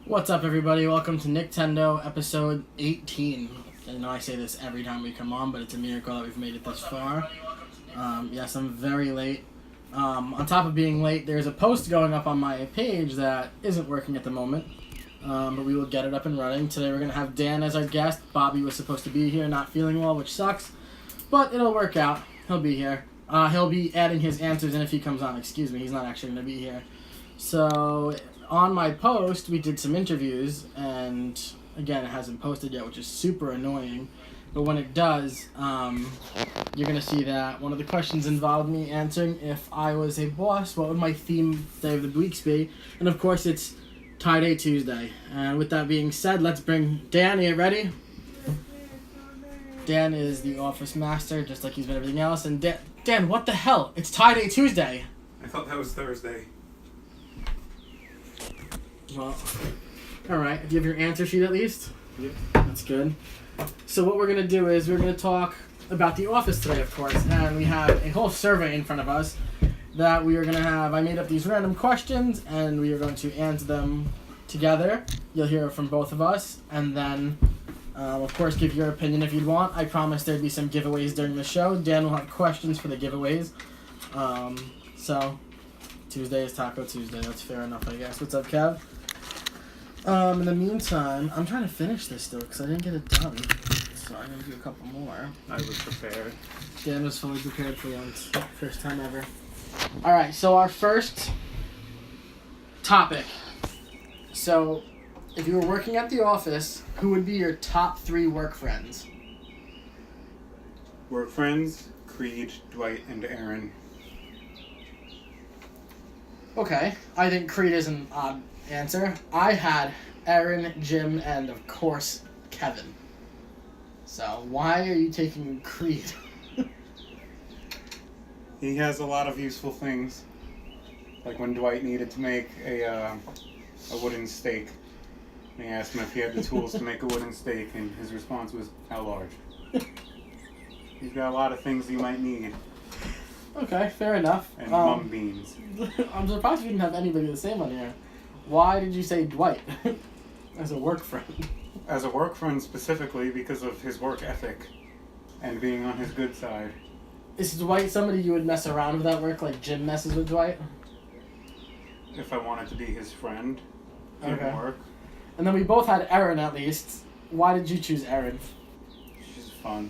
What's up, everybody? Welcome to Nicktendo episode 18. I know I say this every time we come on, but it's a miracle that we've made it this far. Yes, I'm very late. On top of being late, there's a post going up on my page that isn't working at the moment, but we will get it up and running. Today we're going to have Dan as our guest. Bobby was supposed to be here, not feeling well, which sucks, but it'll work out. He'll be here. He'll be adding his answers in if he comes on. Excuse me, he's not actually going to be here. So on my post, we did some interviews, and again, it hasn't posted yet, which is super annoying. But when it does, you're going to see that one of the questions involved me answering if I was a boss, what would my theme day of the weeks be? And of course, it's Tie Day Tuesday. And with that being said, let's bring Dan. Are you ready? Dan is the office master, just like he's been everything else. And Dan, what the hell? It's Tie Day Tuesday. I thought that was Thursday. Well, alright. Do you have your answer sheet at least? Yep. That's good. So what we're going to do is we're going to talk about The Office today, of course. And we have a whole survey in front of us that we are going to have. I made up these random questions, and we are going to answer them together. You'll hear from both of us. And then, of course, give your opinion if you'd want. I promise there'd be some giveaways during the show. Dan will have questions for the giveaways. So, Tuesday is Taco Tuesday. That's fair enough, I guess. What's up, Kev? In the meantime, I'm trying to finish this still because I didn't get it done. So I'm going to do a couple more. I was prepared. Dan was fully prepared for once. First time ever. Alright, so our first topic. So, if you were working at the office, who would be your top 3 work friends? Work friends, Creed, Dwight, and Aaron. Okay, I think Creed is an odd answer. I had Aaron, Jim, and of course, Kevin. So, why are you taking Creed? He has a lot of useful things. Like when Dwight needed to make a wooden stake. And he asked him if he had the tools to make a wooden stake, and his response was, how large? He's got a lot of things you might need. Okay, fair enough. And mung beans. I'm surprised we didn't have anybody the same on here. Why did you say Dwight as a work friend? As a work friend specifically because of his work ethic and being on his good side. Is Dwight somebody you would mess around with at work like Jim messes with Dwight? If I wanted to be his friend in work. And then we both had Aaron at least. Why did you choose Aaron? She's fun.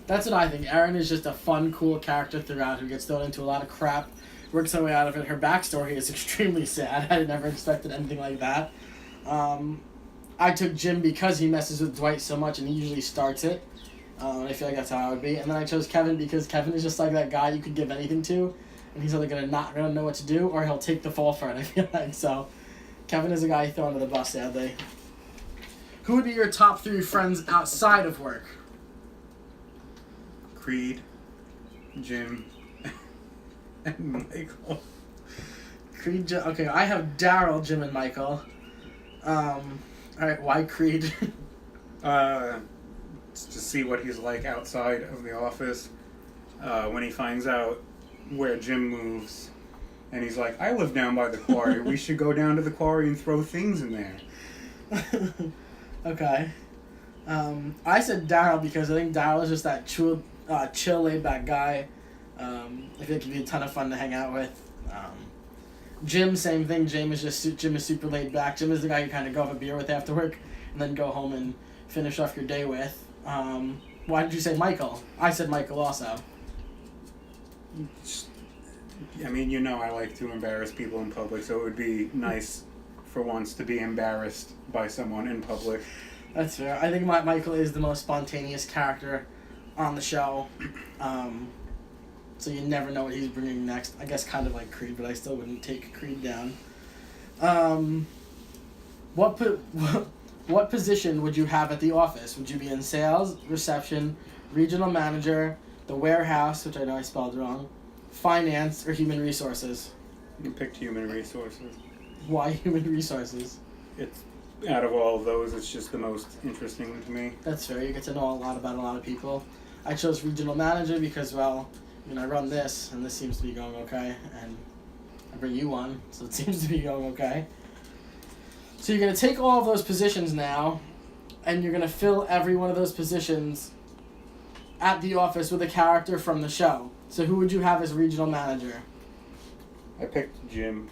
That's what I think. Aaron is just a fun, cool character throughout who gets thrown into a lot of crap, works her way out of it. Her backstory is extremely sad. I never expected anything like that. I took Jim because he messes with Dwight so much and he usually starts it. I feel like that's how I would be. And then I chose Kevin because Kevin is just like that guy you could give anything to, and he's either not gonna know what to do or he'll take the fall for it. I feel like so. Kevin is a guy you throw under the bus, sadly. Who would be your top 3 friends outside of work? Creed, Jim, and Michael. Creed, okay, I have Daryl, Jim, and Michael. Alright, why Creed? To see what he's like outside of the office. When he finds out where Jim moves, and he's like, I live down by the quarry. We should go down to the quarry and throw things in there. Okay. I said Daryl because I think Daryl is just that chill, laid-back guy. I feel like he'd be a ton of fun to hang out with. Jim, same thing. Jim is super laid-back. Jim is the guy you kind of go have a beer with after work and then go home and finish off your day with. Why did you say Michael? I said Michael also. I mean, you know I like to embarrass people in public, so it would be nice for once to be embarrassed by someone in public. That's fair. I think Michael is the most spontaneous character on the show. So you never know what he's bringing next. I guess kind of like Creed, but I still wouldn't take Creed down. What position would you have at the office? Would you be in sales, reception, regional manager, the warehouse, which I know I spelled wrong, finance, or human resources? You picked human resources. Why human resources? It's out of all of those, it's just the most interesting to me. That's fair. You get to know a lot about a lot of people. I chose regional manager because, well, I run this, and this seems to be going okay, and I bring you one, so it seems to be going okay. So you're going to take all of those positions now, and you're going to fill every one of those positions at the office with a character from the show. So who would you have as regional manager? I picked Jim.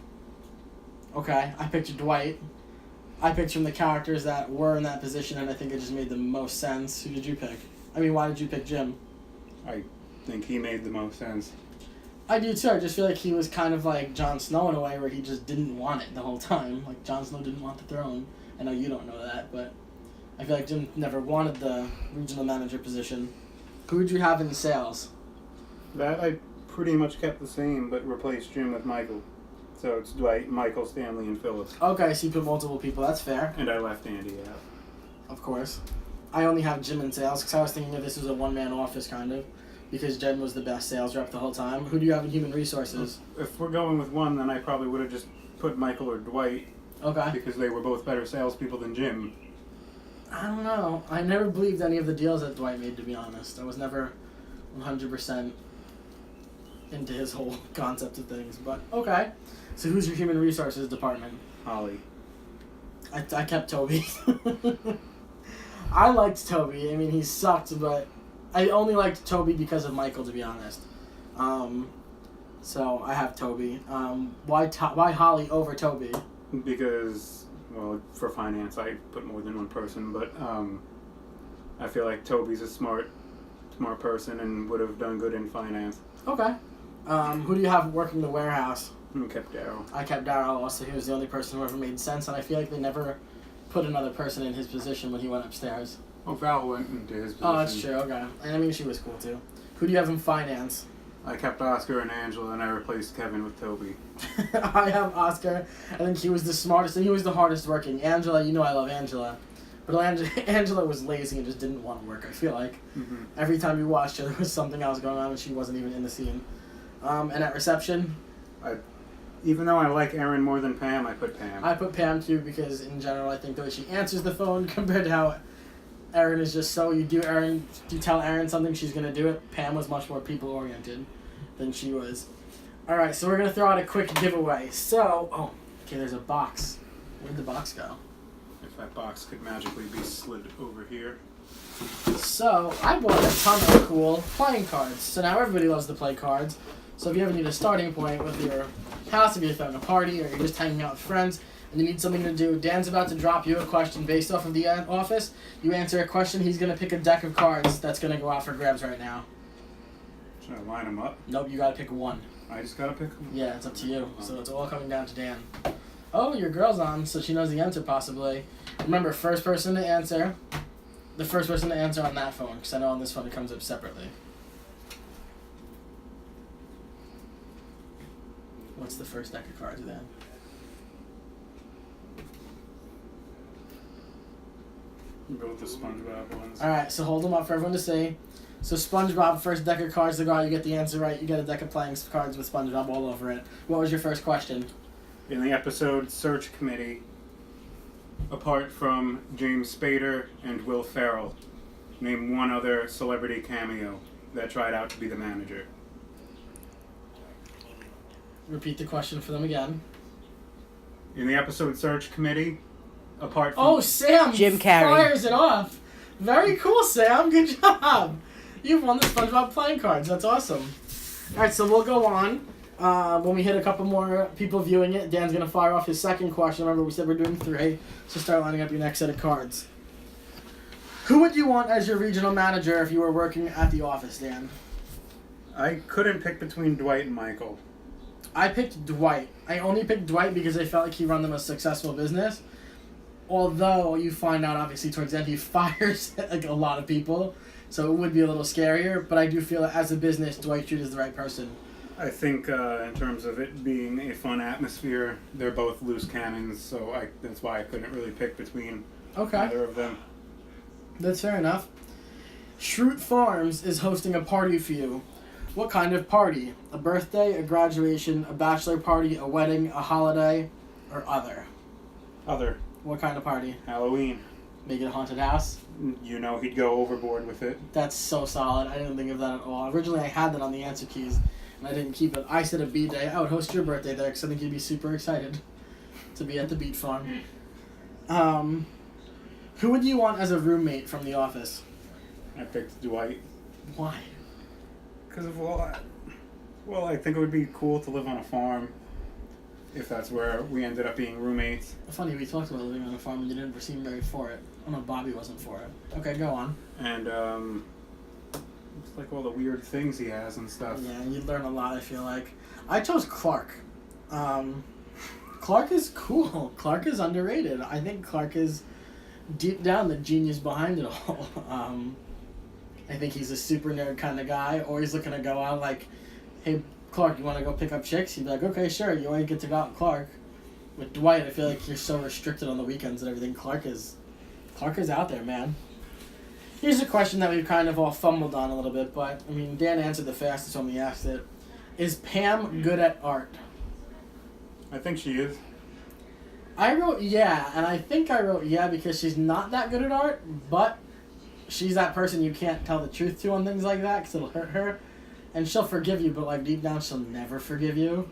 Okay, I picked Dwight. I picked from the characters that were in that position, and I think it just made the most sense. Who did you pick? I mean, why did you pick Jim? I think he made the most sense. I do too. I just feel like he was kind of like Jon Snow in a way where he just didn't want it the whole time. Like, Jon Snow didn't want the throne. I know you don't know that, but I feel like Jim never wanted the regional manager position. Who would you have in sales? That I pretty much kept the same, but replaced Jim with Michael. So it's Dwight, Michael, Stanley, and Phillips. Okay, so you put multiple people. That's fair. And I left Andy out. Of course. I only have Jim in sales because I was thinking that this was a one-man office, kind of. Because Jim was the best sales rep the whole time. Who do you have in human resources? If we're going with one, then I probably would have just put Michael or Dwight. Okay. Because they were both better salespeople than Jim. I don't know. I never believed any of the deals that Dwight made, to be honest. I was never 100% into his whole concept of things. But, okay. So who's your human resources department? Holly. I kept Toby. I liked Toby. I mean, he sucked, but I only liked Toby because of Michael, to be honest. So I have Toby. Why Holly over Toby? Because, well, for finance, I put more than one person, but I feel like Toby's a smart person and would have done good in finance. Okay. Who do you have working the warehouse? I kept Daryl. I kept Daryl also. He was the only person who ever made sense, and I feel like they never put another person in his position when he went upstairs. Oh, Val went into his position. Oh, that's true. Okay. And I mean, she was cool, too. Who do you have in finance? I kept Oscar and Angela, and I replaced Kevin with Toby. I have Oscar. I think he was the smartest, and he was the hardest working. Angela, you know I love Angela. But Angela was lazy and just didn't want to work, I feel like. Mm-hmm. Every time you watched her, there was something else going on, and she wasn't even in the scene. And at reception? Even though I like Erin more than Pam, I put Pam. I put Pam, too, because in general, I think the way she answers the phone compared to how Erin is just so, you tell Erin something, she's going to do it. Pam was much more people-oriented than she was. Alright, so we're going to throw out a quick giveaway. So, okay, there's a box. Where'd the box go? If that box could magically be slid over here. So, I bought a ton of cool playing cards. So now everybody loves to play cards. So if you ever need a starting point with your house, if you're throwing a party or you're just hanging out with friends and you need something to do, Dan's about to drop you a question based off of the office. You answer a question, he's going to pick a deck of cards that's going to go out for grabs right now. Should I line them up? Nope, you got to pick one. I just got to pick one? Yeah, it's up to you. So it's all coming down to Dan. Oh, your girl's on, so she knows the answer possibly. Remember, first person to answer. The first person to answer on that phone, because I know on this phone it comes up separately. What's the first deck of cards then? Go with the SpongeBob ones. Alright, so hold them up for everyone to see. So SpongeBob, first deck of cards to go out, you get the answer right, you get a deck of playing cards with SpongeBob all over it. What was your first question? In the episode Search Committee, apart from James Spader and Will Ferrell, name one other celebrity cameo that tried out to be the manager. Repeat the question for them again. In the episode Search Committee, apart from... Oh, Sam! Jim Carrey. Fires it off! Very cool, Sam. Good job. You've won the SpongeBob playing cards. That's awesome. Alright, so we'll go on. When we hit a couple more people viewing it, Dan's going to fire off his second question. Remember, we said we're doing 3, so start lining up your next set of cards. Who would you want as your regional manager if you were working at the office, Dan? I couldn't pick between Dwight and Michael. I picked Dwight. I only picked Dwight because I felt like he run the most successful business. Although, you find out, obviously, towards the end, he fires like a lot of people. So it would be a little scarier. But I do feel that as a business, Dwight Schrute is the right person. I think in terms of it being a fun atmosphere, they're both loose cannons. So that's why I couldn't really pick between either of them. That's fair enough. Schrute Farms is hosting a party for you. What kind of party? A birthday, a graduation, a bachelor party, a wedding, a holiday, or other? Other. What kind of party? Halloween. Make it a haunted house? You know he'd go overboard with it. That's so solid. I didn't think of that at all. Originally, I had that on the answer keys. and I didn't keep it. I said a bee day. I would host your birthday there because I think you'd be super excited to be at the beet farm. Who would you want as a roommate from The Office? I picked Dwight. Why? Because of well, I think it would be cool to live on a farm if that's where we ended up being roommates. Funny, we talked about living on a farm and you didn't seem very for it. Oh no, Bobby wasn't for it. Okay, go on. And it's like all the weird things he has and stuff. Yeah, you'd learn a lot, I feel like. I chose Clark. Clark is cool. Clark is underrated. I think Clark is deep down the genius behind it all. I think he's a super nerd kind of guy, always looking to go out like, hey, Clark, you want to go pick up chicks? He'd be like, okay, sure, you only get to go out with Clark. With Dwight, I feel like you're so restricted on the weekends and everything. Clark is out there, man. Here's a question that we've kind of all fumbled on a little bit, but, I mean, Dan answered the fastest when we asked it. Is Pam good at art? I think she is. I wrote yeah, and I think I wrote yeah because she's not that good at art, but she's that person you can't tell the truth to on things like that because it'll hurt her. And she'll forgive you, but like deep down she'll never forgive you.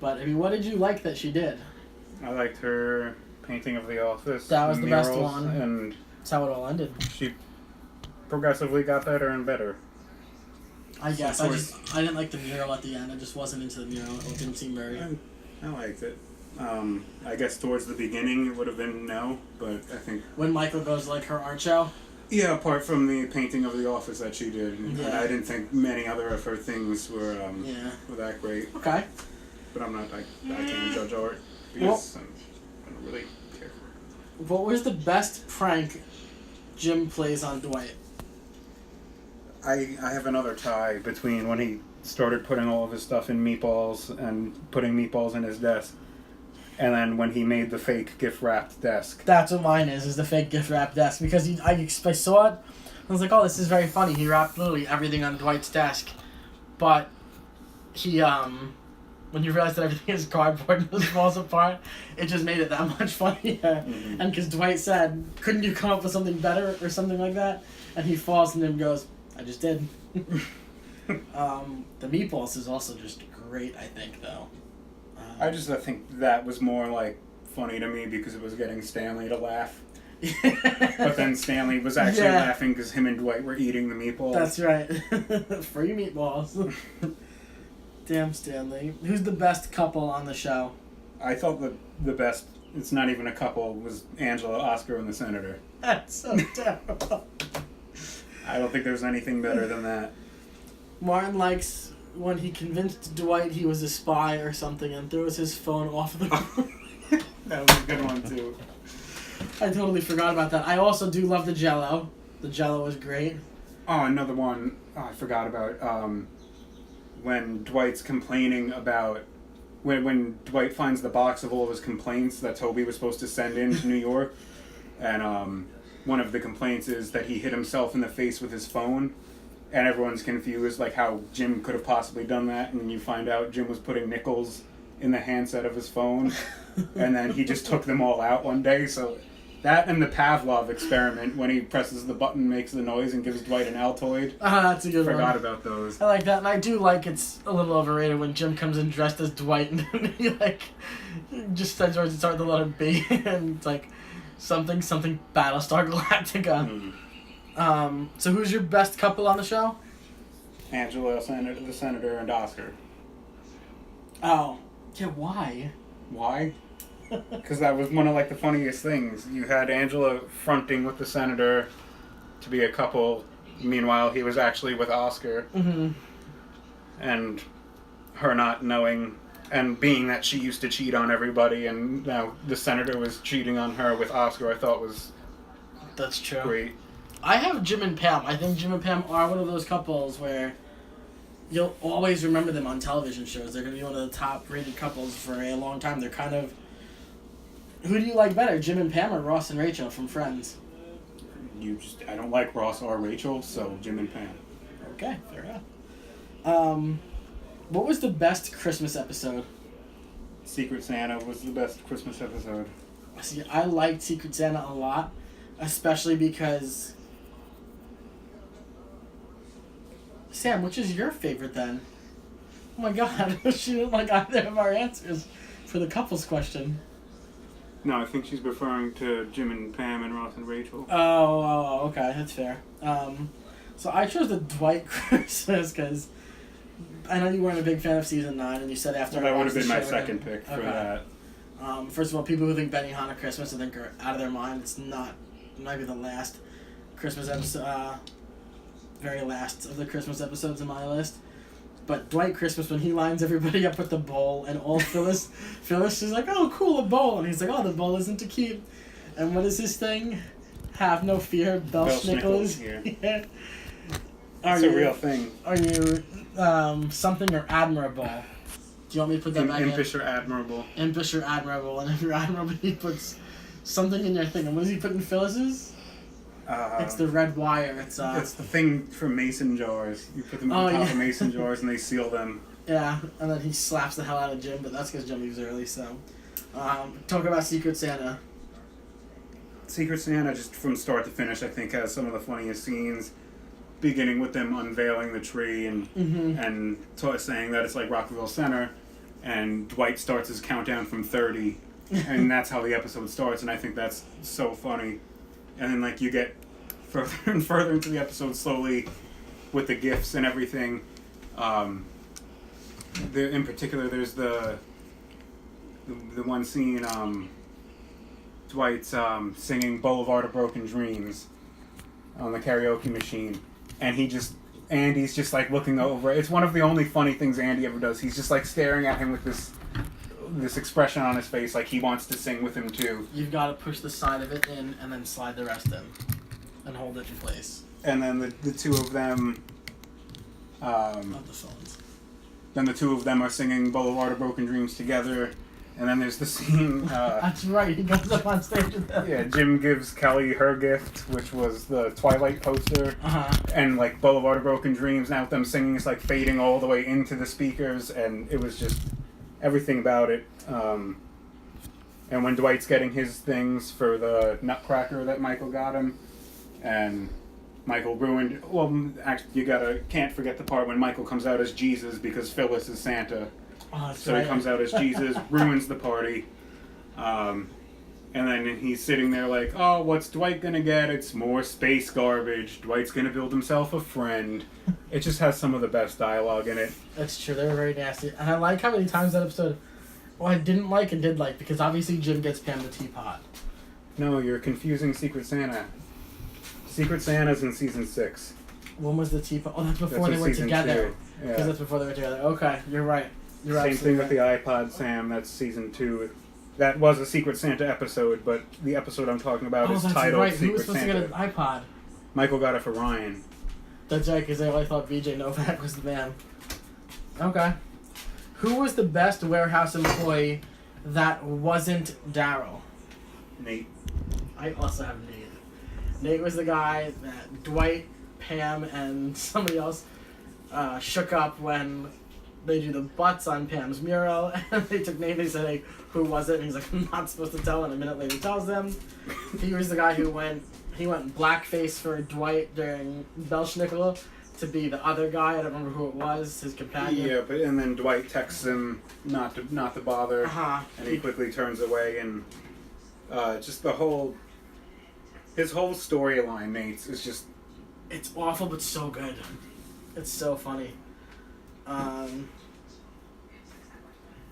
But I mean, what did you like that she did? I liked her painting of The Office. That was the best murals, one. And that's how it all ended. she progressively got better and better. I guess. I didn't like the mural at the end. I just wasn't into the mural. It didn't seem very... I liked it. I guess towards the beginning it would have been no, but I think... When Michael goes like her art show? Yeah, apart from the painting of The Office that she did. Yeah. And I didn't think many other of her things were that great. Okay. But I can't judge art because I don't really care. What was the best prank Jim plays on Dwight? I have another tie between when he started putting all of his stuff in meatballs and putting meatballs in his desk, and then when he made the fake gift-wrapped desk. That's what mine is the fake gift-wrapped desk. Because I saw it, I was like, oh, this is very funny. He wrapped literally everything on Dwight's desk. But he, when you realize that everything is cardboard and just falls apart, it just made it that much funnier. Mm-hmm. And because Dwight said, couldn't you come up with something better or something like that? And he falls and then goes, I just did. The meatballs is also just great, I think, though. I think that was more like funny to me because it was getting Stanley to laugh. But then Stanley was actually laughing because him and Dwight were eating the meatballs. That's right. Free meatballs. Damn, Stanley. Who's the best couple on the show? I thought the best, it's not even a couple, was Angela, Oscar, and the Senator. That's so terrible. I don't think there's anything better than that. Martin likes when he convinced Dwight he was a spy or something and throws his phone off the room. That was a good one, too. I totally forgot about that. I also do love the Jell-O. The Jell-O was great. Oh, another one I forgot about. When Dwight's complaining about... When Dwight finds the box of all of his complaints that Toby was supposed to send in to New York, and one of the complaints is that he hit himself in the face with his phone, and everyone's confused, like how Jim could have possibly done that, and you find out Jim was putting nickels in the handset of his phone, and then he just took them all out one day. So that and the Pavlov experiment, when he presses the button, makes the noise, and gives Dwight an Altoid. That's a good one. Forgot about those. I like that, and I do like it's a little overrated when Jim comes in dressed as Dwight, and he just starts the letter B, and it's like something Battlestar Galactica. So who's your best couple on the show? Angela, the Senator, and Oscar. Oh. Yeah, why? Why? Because that was one of the funniest things. You had Angela fronting with the Senator to be a couple. Meanwhile, he was actually with Oscar. Mm-hmm. And her not knowing, and being that she used to cheat on everybody, and now the Senator was cheating on her with Oscar, I thought was... That's true. Great. I have Jim and Pam. I think Jim and Pam are one of those couples where you'll always remember them on television shows. They're going to be one of the top-rated couples for a long time. They're kind of... Who do you like better, Jim and Pam or Ross and Rachel from Friends? I don't like Ross or Rachel, so Jim and Pam. Okay, fair enough. What was the best Christmas episode? Secret Santa was the best Christmas episode. See, I liked Secret Santa a lot, especially because... Sam, which is your favorite then? Oh my god, she didn't like either of our answers for the couples question. No, I think she's referring to Jim and Pam and Ross and Rachel. Oh, okay, that's fair. So I chose the Dwight Christmas because I know you weren't a big fan of season 9, and you said after. Well, that would have been my second pick for that. First of all, people who think Benihana Christmas I think are out of their mind. It's not. It might be the last Christmas episode, very last of the Christmas episodes in my list. But Dwight Christmas, when he lines everybody up with the bowl, and all Phyllis is like, "Oh, cool, a bowl," and he's like, "Oh, the bowl isn't to keep." And what is his thing? Have no fear, Belschnickel. Yeah. It's a real thing. Are you something or admirable? Do you want me to put that back in? Impish or admirable. Impish or admirable, and if you're admirable, he puts something in your thing. And what does he put in Phyllis's? It's the red wire. It's the thing from mason jars. You put them on top of mason jars and they seal them. Yeah, and then he slaps the hell out of Jim, but that's because Jim leaves early, so. Talk about Secret Santa. Secret Santa, just from start to finish, I think has some of the funniest scenes, beginning with them unveiling the tree and saying that it's like Rockville Center, and Dwight starts his countdown from 30, and that's how the episode starts, and I think that's so funny. And then like you get further and further into the episode slowly with the gifts and everything. In particular, there's the one scene, Dwight's singing Boulevard of Broken Dreams on the karaoke machine, and Andy's just like looking over. It's one of the only funny things Andy ever does. He's just like staring at him with this expression on his face, like he wants to sing with him too. You've got to push the side of it in and then slide the rest in and hold it in place. And then the two of them Not the songs. Then the two of them are singing Boulevard of Broken Dreams together. And then there's the scene... That's right, he goes up on stage with them. Yeah, Jim gives Kelly her gift, which was the Twilight poster. Uh-huh. And, like, Boulevard of Broken Dreams, now with them singing, it's, like, fading all the way into the speakers. And it was just everything about it. And when Dwight's getting his things for the Nutcracker that Michael got him, and Michael ruined... Well, actually, can't forget the part when Michael comes out as Jesus because Phyllis is Santa. Oh, so right. He comes out as Jesus, ruins the party, and then he's sitting there like, oh, what's Dwight gonna get? It's more space garbage. Dwight's gonna build himself a friend. It just has some of the best dialogue in it. That's true, they were very nasty. And I like how many times that episode, well, I didn't like and did like, because obviously Jim gets Pam the teapot. No, you're confusing Secret Santa. Secret Santa's in season 6. When was the teapot? Oh, that's before they were together. Because that's before they were together. Okay, you're right. Same thing with the iPod, Sam. That's season 2. That was a Secret Santa episode, but the episode I'm talking about is titled right. Secret Santa. Who was supposed to get an iPod? Michael got it for Ryan. That's right, because they always thought VJ Novak was the man. Okay. Who was the best warehouse employee that wasn't Daryl? Nate. I also have Nate. Nate was the guy that Dwight, Pam, and somebody else shook up when they do the butts on Pam's mural, and they took Nate and they said, hey, who was it? And he's like, I'm not supposed to tell, and a minute later tells them. He was the guy who went blackface for Dwight during Belschnickel to be the other guy. I don't remember who it was, his companion. Yeah, and then Dwight texts him not to bother, and he quickly turns away, and just his whole storyline, Nate's, is just... It's awful, but so good. It's so funny.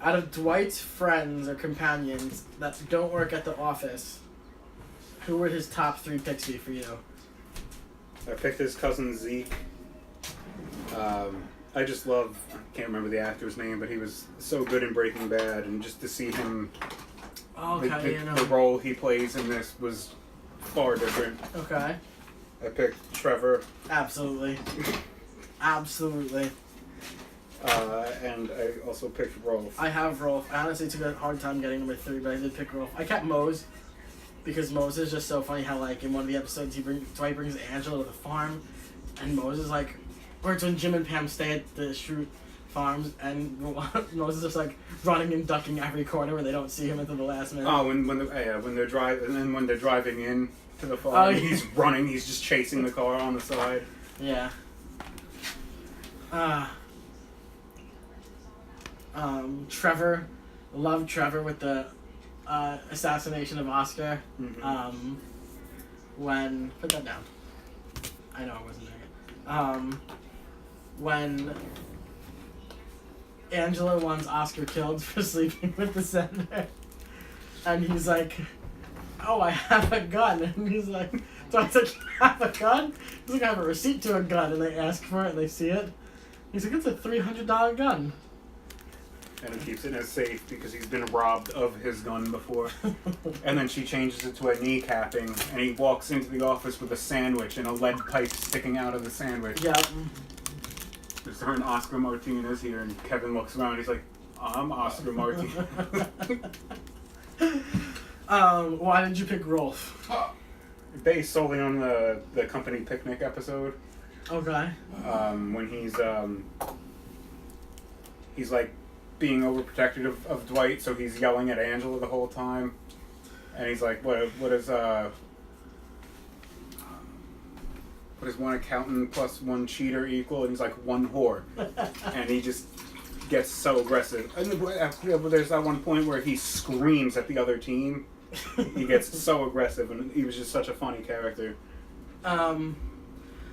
Out of Dwight's friends or companions that don't work at the office, who would his top 3 picks be for you? I picked his cousin Zeke. I just love, I can't remember the actor's name, but he was so good in Breaking Bad, and just to see him, the role he plays in this was far different. Okay. I picked Trevor. Absolutely. Absolutely. And I also picked Rolf. I have Rolf. I honestly took a hard time getting number 3, but I did pick Rolf. I kept Mose, because Mose is just so funny how, like, in one of the episodes, Dwight brings Angela to the farm, and Mose is like, or it's when Jim and Pam stay at the Schrute Farms, and Mose is just, like, running and ducking every corner where they don't see him until the last minute. Oh, when they're driving in to the farm, he's running, he's just chasing the car on the side. Yeah. Trevor, love Trevor with the assassination of Oscar. Mm-hmm. When put that down. I know I wasn't doing it. When Angela wants Oscar killed for sleeping with the senator, and he's like, "Oh, I have a gun," and he's like, "So I like, you have a gun?" He's like, "I have a receipt to a gun," and they ask for it and they see it. He's like, "It's a $300 gun." And he keeps it in his safe because he's been robbed of his gun before. And then she changes it to a kneecapping, and he walks into the office with a sandwich and a lead pipe sticking out of the sandwich. Yep. There's her and Oscar Martinez here, and Kevin looks around. He's like, "I'm Oscar Martinez." Why did you pick Rolf? Based solely on the company picnic episode. Okay. When he's like being overprotective of Dwight, so he's yelling at Angela the whole time, and he's like, what is one accountant plus one cheater equal? And he's like, one whore. And he just gets so aggressive. And there's that one point where he screams at the other team. He gets so aggressive, and he was just such a funny character.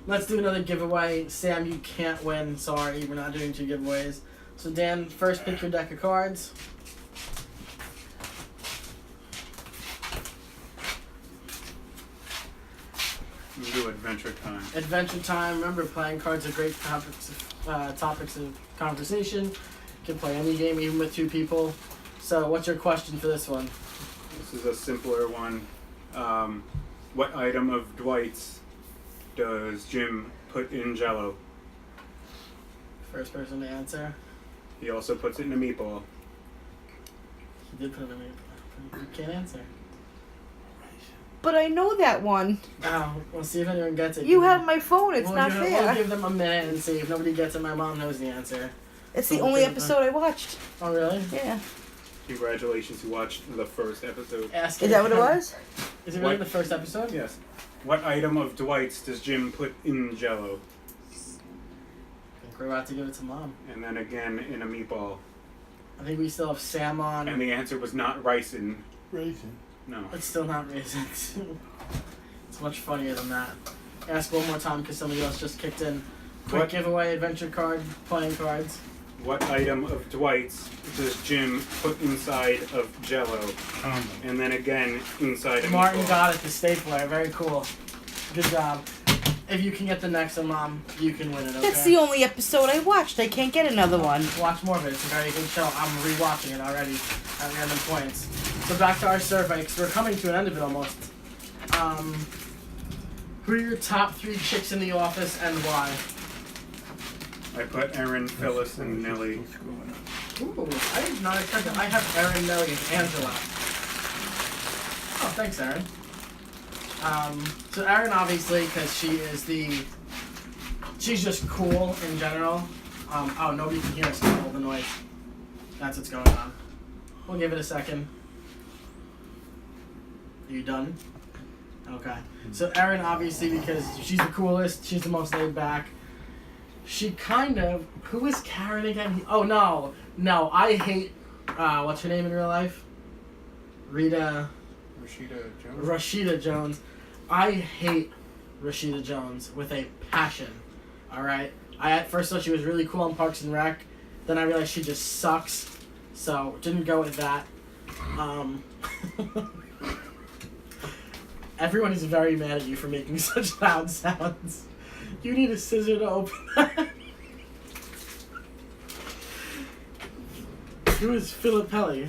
Let's do another giveaway. Sam, you can't win. Sorry, we're not doing 2 giveaways. So Dan, first pick your deck of cards. We do Adventure Time. Adventure Time. Remember, playing cards are great topics of conversation. You can play any game, even with 2 people. So what's your question for this one? This is a simpler one. What item of Dwight's does Jim put in Jell-O? First person to answer. He also puts it in a meatball. He did put it in me. You can't answer. But I know that one. Oh, we'll see if anyone gets it. You have my phone. It's not fair. We'll give them a minute and see. If nobody gets it, my mom knows the answer. It's the only episode I watched. Oh, really? Yeah. Congratulations, you watched the first episd. Ask Is that what it was? Is it really the first episode? Yes. What item of Dwight's does Jim put in Jell-O? I think we're about to give it to Mom. And then again in a meatball. I think we still have Sam on. And the answer was not ricin. Raisin. No. It's still not raisins. It's much funnier than that. Ask one more time because somebody else just kicked in. Quick giveaway, adventure card, playing cards. What item of Dwight's does Jim put inside of Jell-O? And then again inside a Martin meatball. got it, the stapler. Very cool. Good job. If you can get the next one, Mom, you can win it, okay? That's the only episode I watched. I can't get another one. Watch more of it. It's a very good show. I'm rewatching it already at random points. So back to our survey, because we're coming to an end of it almost. Who are your top 3 chicks in the office and why? I put Erin, Phyllis, and Nellie. Ooh, I did not expect that. I have Erin, Nellie, and Angela. Oh, thanks, Erin. So Erin, obviously, because she's just cool in general. Oh, nobody can hear us now, all the noise. That's what's going on. We'll give it a second. Are you done? Okay. So Erin, obviously, because she's the coolest, she's the most laid back. She kind of... Who is Karen again? Oh, no. No, I hate... what's her name in real life? Rashida Jones. Rashida Jones. I hate Rashida Jones with a passion. Alright? I at first thought she was really cool on Parks and Rec. Then I realized she just sucks. So, didn't go with that. Everyone is very mad at you for making such loud sounds. You need a scissor to open that. Who is Filippelli?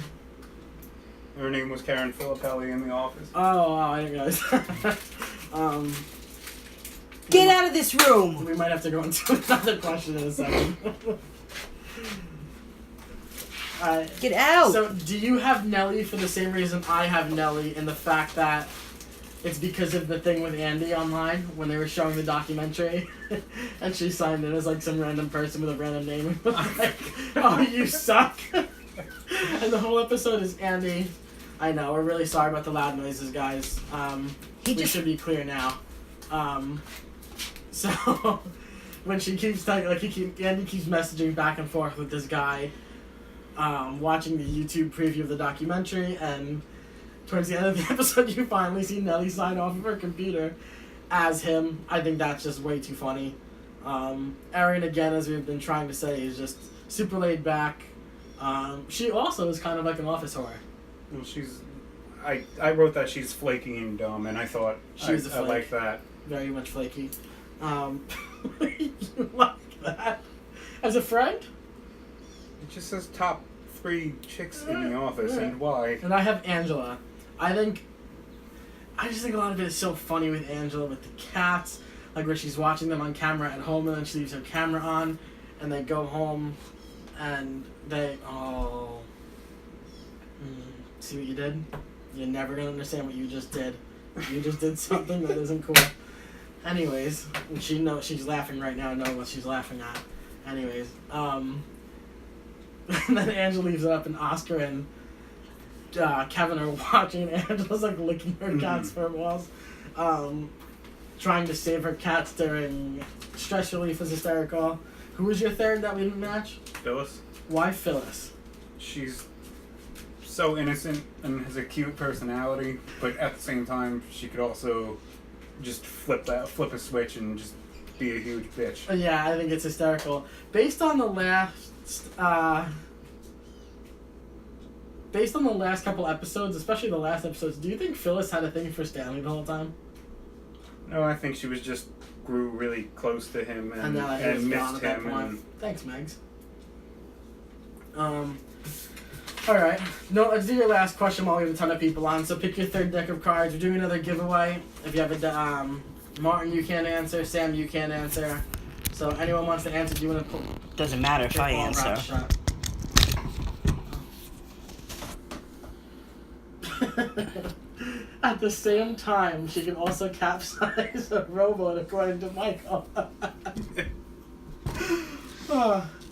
Her name was Karen Filippelli in The Office. Oh, wow, I didn't realize. Get out of this room! We might have to go into another question in a second. Get out! So, do you have Nellie for the same reason I have Nellie, in the fact that it's because of the thing with Andy online when they were showing the documentary, and she signed in as like some random person with a random name, like, "Oh, you suck," and the whole episode is Andy. I know, we're really sorry about the loud noises, guys. We should be clear now. So when she keeps talking, Andy keeps messaging back and forth with this guy, watching the YouTube preview of the documentary, and towards the end of the episode, you finally see Nelly sign off of her computer as him. I think that's just way too funny. Erin, again, as we've been trying to say, is just super laid back. She also is kind of like an office whore. Well, I wrote that she's flaky and dumb, and I thought I like that. Very much flaky. You like that? As a friend? It just says top 3 chicks in the office, Yeah. and why? And I have Angela. I just think a lot of it is so funny with Angela, with the cats, like where she's watching them on camera at home, and then she leaves her camera on, and they go home, and see what you did? You're never gonna understand what you just did. You just did something that isn't cool. Anyways, and she knows she's laughing right now. Know what she's laughing at. Anyways, and then Angela leaves it up, and Oscar and Kevin are watching, and Angela's like licking her cat's fur balls, trying to save her cats during stress relief is hysterical. Who was your third that we didn't match? Phyllis. Why Phyllis? She's so innocent and has a cute personality, but at the same time, she could also just flip a switch and just be a huge bitch. Yeah, I think it's hysterical. Based on the last couple episodes, especially the last episodes, do you think Phyllis had a thing for Stanley the whole time? No, I think she was just grew really close to him and now that he was gone missed at that him. point. And Thanks, Megs. Alright. No, let's do your last question while we have a ton of people on. So pick your third deck of cards. We're doing another giveaway. If you have a Martin, you can't answer. Sam, you can't answer. So anyone wants to answer, do you want to pull? Doesn't matter if I answer. At the same time, she can also capsize a rowboat, according to Michael.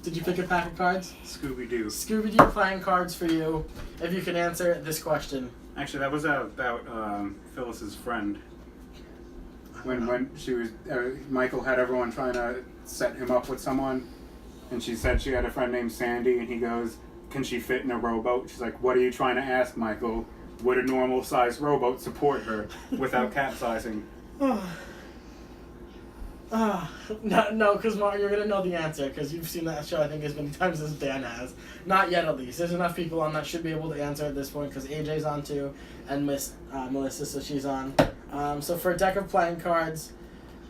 Did you pick a pack of cards? Scooby-Doo. Scooby-Doo playing cards for you, if you can answer this question. Actually, that was about Phyllis's friend. When she was Michael had everyone trying to set him up with someone, and she said she had a friend named Sandy, and he goes, "Can she fit in a rowboat?" She's like, "What are you trying to ask, Michael? Would a normal-sized rowboat support her without capsizing?" No, because Martin, you're gonna know the answer because you've seen that show I think as many times as Dan has. Not yet, at least. There's enough people on that should be able to answer at this point because AJ's on too, and Melissa, so she's on. So for a deck of playing cards,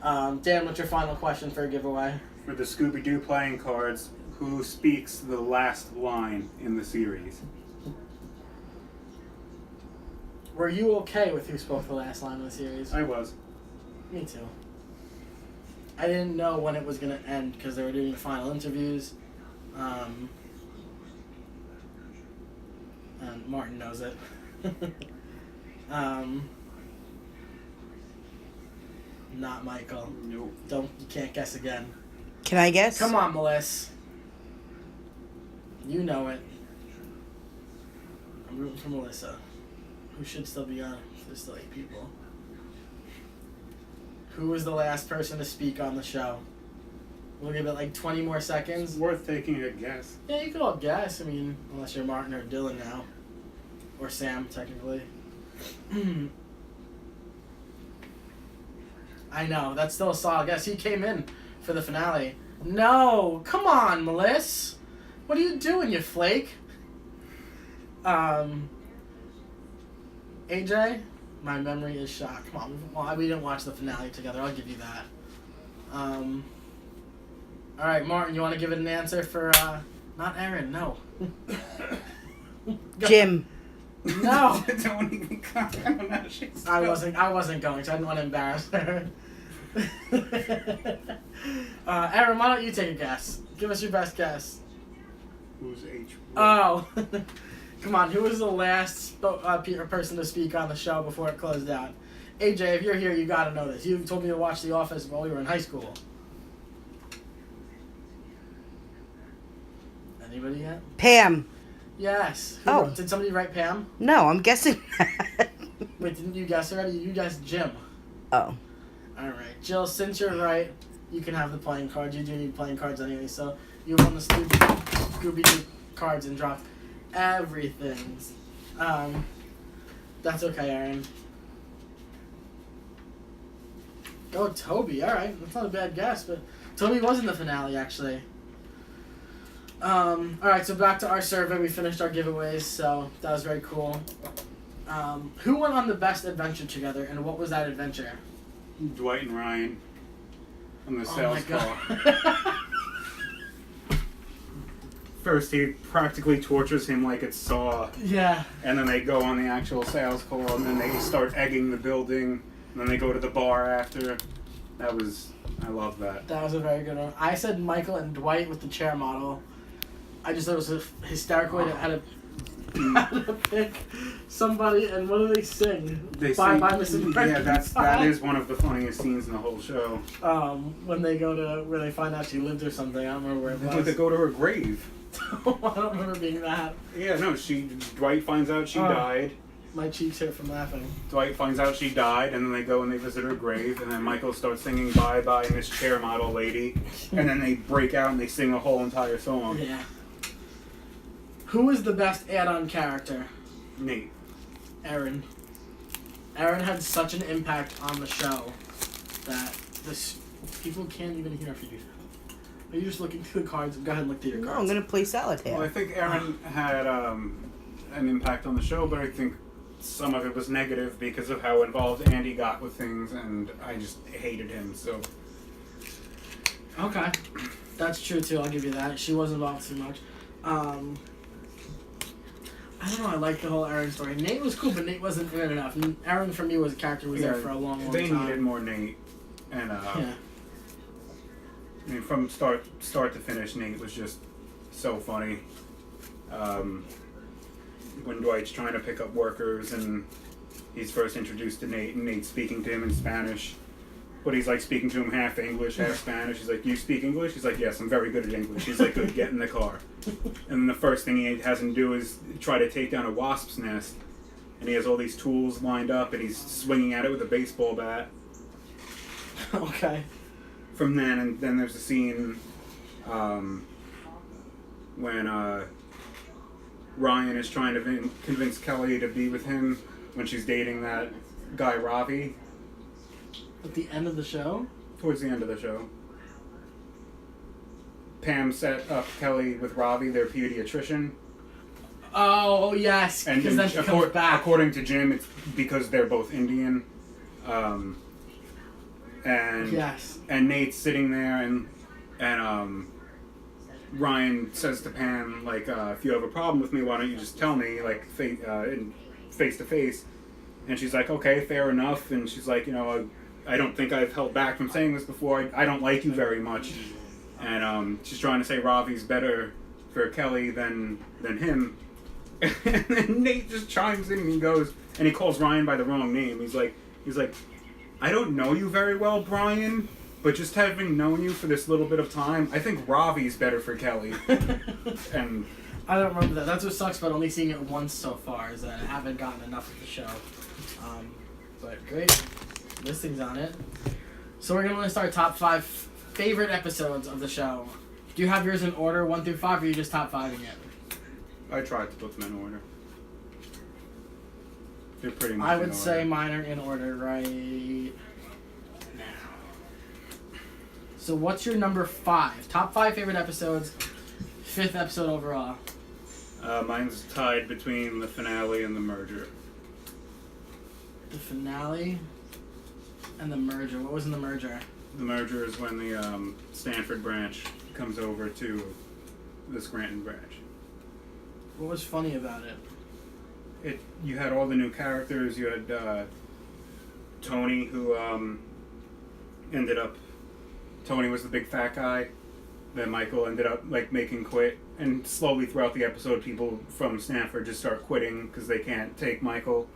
Dan, what's your final question for a giveaway? For the Scooby-Doo playing cards, who speaks the last line in the series? Were you okay with who spoke the last line of the series? I was. Me too. I didn't know when it was going to end because they were doing the final interviews. And Martin knows it. Not Michael. Nope. You can't guess again. Can I guess? Come on, Melissa. You know it. I'm rooting for Melissa. Who should still be on? There's still 8 people. Who was the last person to speak on the show? We'll give it like 20 more seconds. It's worth taking a guess. Yeah, you could all guess. I mean, unless you're Martin or Dylan now. Or Sam, technically. I know, that's still a solid guess. He came in for the finale. No! Come on, Melissa! What are you doing, you flake? AJ? My memory is shot. Come on, we didn't watch the finale together. I'll give you that. Alright, Martin, you want to give it an answer for, not Aaron, no. Jim. No! Don't even comment on that. I wasn't going to. I didn't want to embarrass her. Aaron, why don't you take a guess? Give us your best guess. Who's H? Oh. Come on, who was the last person to speak on the show before it closed out? AJ, if you're here, you gotta know this. You told me to watch The Office while we were in high school. Anybody yet? Pam. Yes. Oh. Did somebody write Pam? No, I'm guessing that. Wait, didn't you guess already? You guessed Jim. Oh. Alright. Jill, since you're right, you can have the playing cards. You do need playing cards anyway, so you won the Scooby-Doo cards and dropped everything. That's okay, Aaron. Go Toby. All right, that's not a bad guess, but Toby was in the finale actually. All right, so back to our survey. We finished our giveaways, so that was very cool. Who went on the best adventure together, and what was that adventure? Dwight and Ryan on the sales call. First, he practically tortures him like it's Saw. Yeah. And then they go on the actual sales call, and then they start egging the building, and then they go to the bar after. I love that. That was a very good one. I said Michael and Dwight with the chair model. I just thought it was a hysterical way to how to pick somebody, and what do they sing? Bye Bye Mrs. Yeah, that is one of the funniest scenes in the whole show. When they go to where they find out she lived or something, I don't remember where it was. They go to her grave. I don't remember being that. Yeah, no, Dwight finds out she died. My cheeks hurt from laughing. Dwight finds out she died, and then they go and they visit her grave, and then Michael starts singing Bye Bye Miss Chair Model Lady, and then they break out and they sing a whole entire song. Yeah. Who is the best add-on character? Nate. Aaron. Aaron had such an impact on the show that people can't even hear if you do that. Are you just looking through the cards? Go ahead and look through your cards. No, I'm going to play solitaire. Well, I think Aaron had an impact on the show, but I think some of it was negative because of how involved Andy got with things, and I just hated him, so... Okay. That's true, too. I'll give you that. She was involved too much. I don't know, I like the whole Aaron story. Nate was cool, but Nate wasn't in it enough. Aaron, for me, was a character who was there for a long time. They needed more Nate, and I mean, from start to finish, Nate was just so funny. When Dwight's trying to pick up workers, and he's first introduced to Nate, and Nate's speaking to him in Spanish. But he's like speaking to him half English, half Spanish. He's like, "You speak English?" He's like, "Yes, I'm very good at English." He's like, "Good, get in the car." And then the first thing he has him do is try to take down a wasp's nest. And he has all these tools lined up, and he's swinging at it with a baseball bat. Okay. From then, and then there's a scene when Ryan is trying to convince Kelly to be with him when she's dating that guy Ravi. At the end of the show? Towards the end of the show. Pam set up Kelly with Ravi, their pediatrician. Oh, yes, because then she comes back. According to Jim, it's because they're both Indian. And yes. And Nate's sitting there, and Ryan says to Pam, like, if you have a problem with me, why don't you just tell me, like, face to face. And she's like, okay, fair enough. And she's like, I don't think I've held back from saying this before. I don't like you very much. And she's trying to say Ravi's better for Kelly than him. And then Nate just chimes in and he goes, and he calls Ryan by the wrong name. He's like, I don't know you very well, Brian, but just having known you for this little bit of time, I think Ravi's better for Kelly. And I don't remember that. That's what sucks about only seeing it once so far, is that I haven't gotten enough of the show. But great. Listings on it. So we're going to list our top 5 favorite episodes of the show. Do you have yours in order, 1 through 5, or are you just top 5ing it? I tried to put them in order. They're pretty much I would say mine are in order right now. So what's your number 5? Top 5 favorite episodes, 5th episode overall. Mine's tied between the finale and the merger. The finale and the merger. What was in the merger? The merger is when the Stanford branch comes over to the Scranton branch. What was funny about it? You had all the new characters. You had Tony, who ended up... Tony was the big fat guy that Michael ended up making quit. And slowly throughout the episode, people from Stanford just start quitting because they can't take Michael.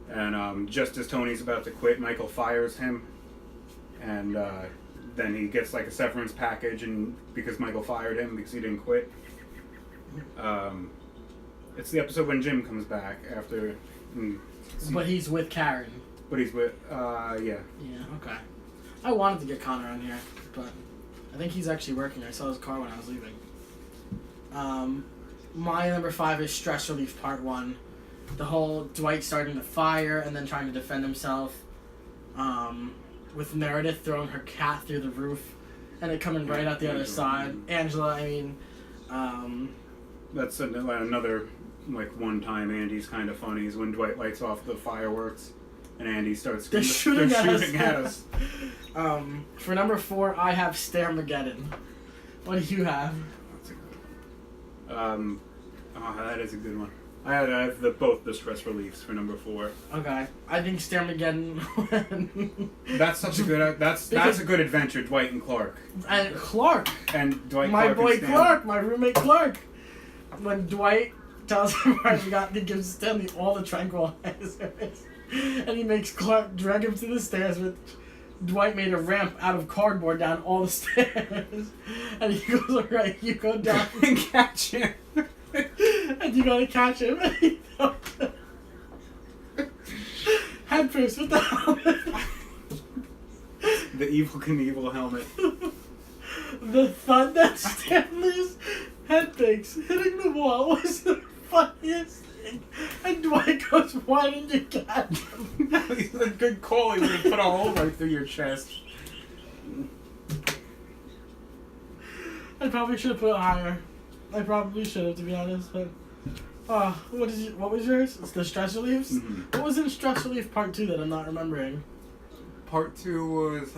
And just as Tony's about to quit, Michael fires him. And then he gets a severance package, and because Michael fired him because he didn't quit. It's the episode when Jim comes back after. But he's with Karen. But he's with, yeah. Yeah, okay. I wanted to get Connor on here, but I think he's actually working. I saw his car when I was leaving. My number 5 is Stress Relief Part 1. The whole Dwight starting the fire and then trying to defend himself. With Meredith throwing her cat through the roof and it coming right out the other side. Angela, I mean... That's another, like, one time Andy's kind of funny is when Dwight lights off the fireworks and Andy starts They're shooting at us. For number 4, I have Staremageddon. What do you have? That's a good one. That is a good one. I have both the stress reliefs for number 4. Okay, I think Staremageddon. That's such a good. That's a good adventure, Dwight and Clark. And Clark. And Dwight. My Clark boy and Stanley. Clark, my roommate Clark. When Dwight tells him he gives Stanley all the tranquilizers, and he makes Clark drag him to the stairs with. Dwight made a ramp out of cardboard down all the stairs, and he goes, "Alright, you go down and catch him." And you gotta catch him. Head first with the helmet. The Evil Knievel helmet. The thud that Stanley's head bakes hitting the wall was the funniest thing. And Dwight goes, "Why didn't you catch him?" He's a good call. He would have put a hole right through your chest. I probably should have put it higher. I probably should have, to be honest, but... what was yours? It's the stress reliefs? Mm-hmm. What was in stress relief part 2 that I'm not remembering? Part 2 was,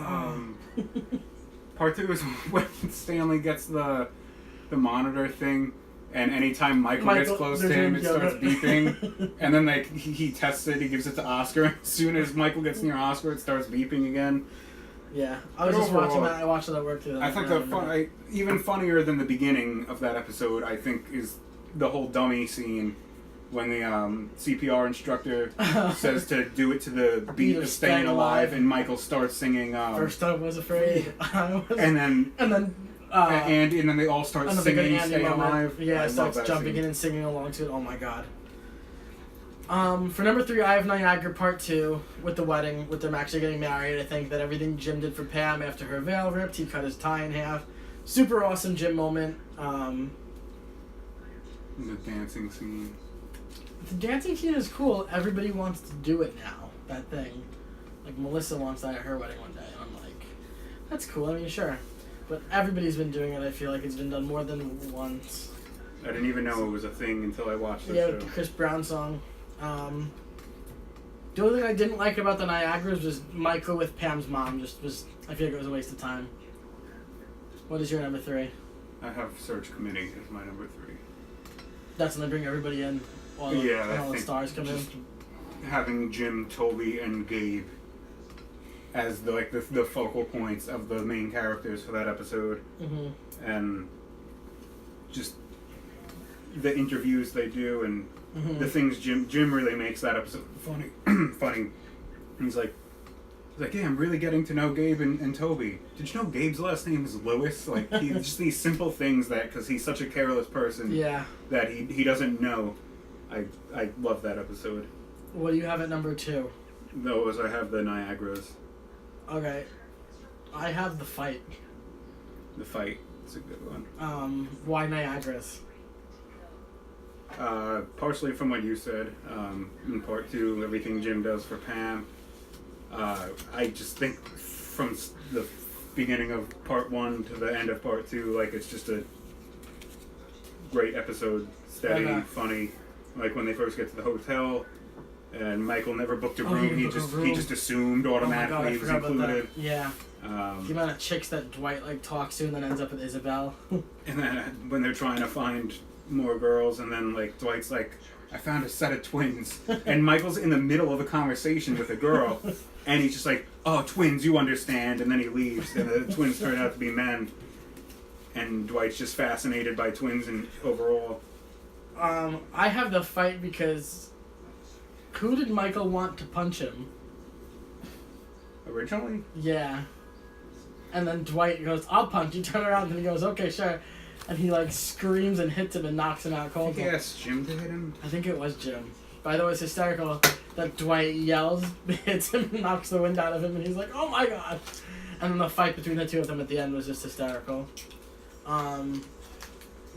Part 2 was when Stanley gets the monitor thing, and anytime Michael gets close to him, it starts beeping. And then he tests it, he gives it to Oscar. As soon as Michael gets near Oscar, it starts beeping again. Yeah, I was just watching that. I watched it at work too. I think even funnier than the beginning of that episode, I think, is the whole dummy scene when the CPR instructor says to do it to the beat of Staying Alive, and Michael starts singing. First I was afraid. And then they all start singing Staying Alive. Yeah, starts jumping in and singing along to it. Oh my god. For number 3, I have Niagara Part 2 with the wedding, with them actually getting married. I think that everything Jim did for Pam after her veil ripped, he cut his tie in half. Super awesome Jim moment. The dancing scene. The dancing scene is cool. Everybody wants to do it now. That thing. Like, Melissa wants that at her wedding one day. And I'm like, that's cool. I mean, sure. But everybody's been doing it. I feel like it's been done more than once. I didn't even know it was a thing until I watched the show. Yeah, with the Chris Brown song. The only thing I didn't like about the Niagaras was Michael with Pam's mom. I feel like it was a waste of time. What is your number 3? I have Search Committee as my number 3. That's when they bring everybody in. All the stars come in. Having Jim, Toby, and Gabe as the focal points of the main characters for that episode, and just the interviews they do and the things Jim really makes that episode funny. He's like, yeah, I'm really getting to know Gabe and Toby. Did you know Gabe's last name is Lewis? Like, just these simple things that, because he's such a careless person, that he doesn't know. I love that episode. What do you have at number 2? Those, I have the Niagaras. Okay. I have the fight. The fight. It's a good one. Why Niagaras? Partially from what you said. In part 2, everything Jim does for Pam. I just think from the beginning of part 1 to the end of part 2, like, it's just a great episode. Steady, funny. Like when they first get to the hotel, and Michael never booked a room. He just assumed automatically he was included. Yeah. The amount of chicks that Dwight talks to and then ends up with Isabel. And then when they're trying to find more girls, and then Dwight's like, I found a set of twins, and Michael's in the middle of a conversation with a girl, and he's just like, oh, twins, you understand, and then he leaves, and the twins turn out to be men, and Dwight's just fascinated by twins and overall. I have the fight because who did Michael want to punch him? Originally? Yeah. And then Dwight goes, I'll punch you, turn around, and he goes, okay, sure. And he screams and hits him and knocks him out cold. I think he asked Jim to hit him. I think it was Jim. By the way, it's hysterical that Dwight yells, hits him, knocks the wind out of him, and he's like, oh my god. And then the fight between the two of them at the end was just hysterical.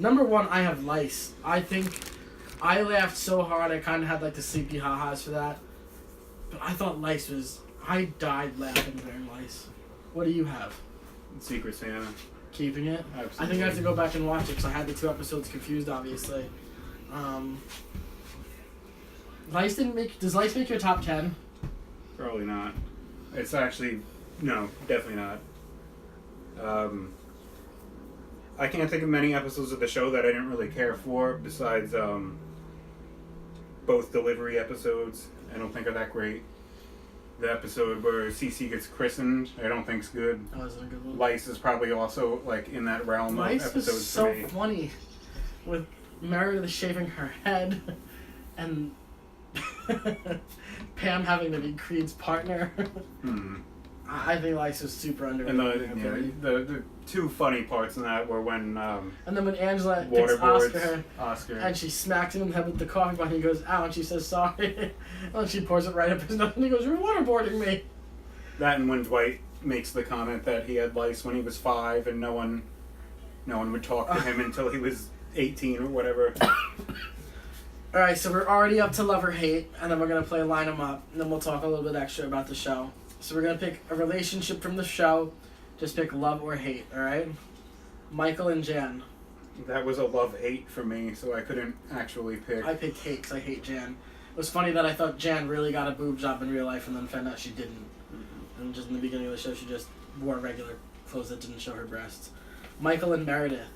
Number 1, I have Lice. I think I laughed so hard I kind of had like the sleepy ha-has for that. But I thought Lice was... I died laughing during Lice. What do you have? Secret Santa. Keeping it? Absolutely. I think I have to go back and watch it because I had the 2 episodes confused, obviously. Lice didn't make... Does Lice make your top 10? Probably not. It's actually... No, definitely not. I can't think of many episodes of the show that I didn't really care for, besides both delivery episodes. I don't think are that great. The episode where Cece gets christened, I don't think's good. That wasn't a good one. Lice is probably also like in that realm of Lice episodes was so for me. funny, with Meredith shaving her head, and Pam having to be Creed's partner. I think Lice was super underrated. And the 2 funny parts in that were when and then when Angela picks waterboards Oscar and she smacks him in the head with the coffee pot and he goes, ow, and she says sorry. And then she pours it right up his nose and he goes, you're waterboarding me. That and when Dwight makes the comment that he had lice when he was 5 and no one would talk to him until he was 18 or whatever. Alright, so we're already up to love or hate, and then we're going to play line 'em up, and then we'll talk a little bit extra about the show. So we're going to pick a relationship from the show. Just pick love or hate, alright? Michael and Jan. That was a love-hate for me, so I couldn't actually pick. I picked hate because I hate Jan. It was funny that I thought Jan really got a boob job in real life and then found out she didn't. And just in the beginning of the show, she just wore regular clothes that didn't show her breasts. Michael and Meredith.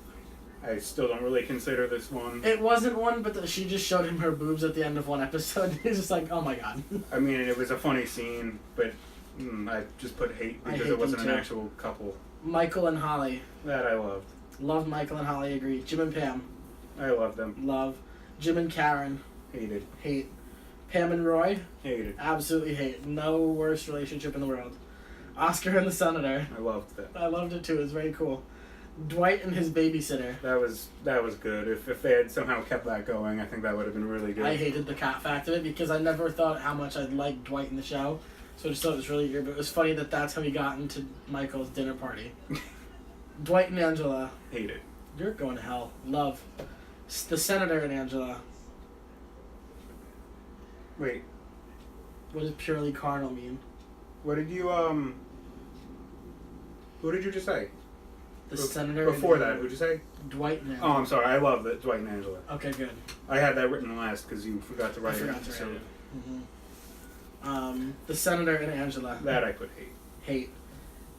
I still don't really consider this one. It wasn't one, but she just showed him her boobs at the end of one episode. He's just like, oh my god. I mean, it was a funny scene, but I just put hate because it wasn't an actual couple. Michael and Holly. That I loved. Loved Michael and Holly, agree. Jim and Pam. I loved them. Love. Jim and Karen. Hated. Hate. Pam and Roy. Hated. Absolutely hate. No worst relationship in the world. Oscar and the Senator. I loved that. I loved it too. It was very cool. Dwight and his babysitter. That was good. If they had somehow kept that going, I think that would have been really good. I hated the cat fact of it because I never thought how much I'd like Dwight in the show. So I just thought it was really weird. But it was funny that that's how he got into Michael's dinner party. Dwight and Angela. Hate it. You're going to hell. Love. The Senator and Angela. Wait. What does purely carnal mean? What did you Who did you just say? The Senator. Before that, who'd you say? Dwight and Angela. Oh, I'm sorry. I love that Dwight and Angela. Okay, good. I had that written last because you forgot to write it. I forgot to write it. The Senator and Angela. That I put hate. Hate.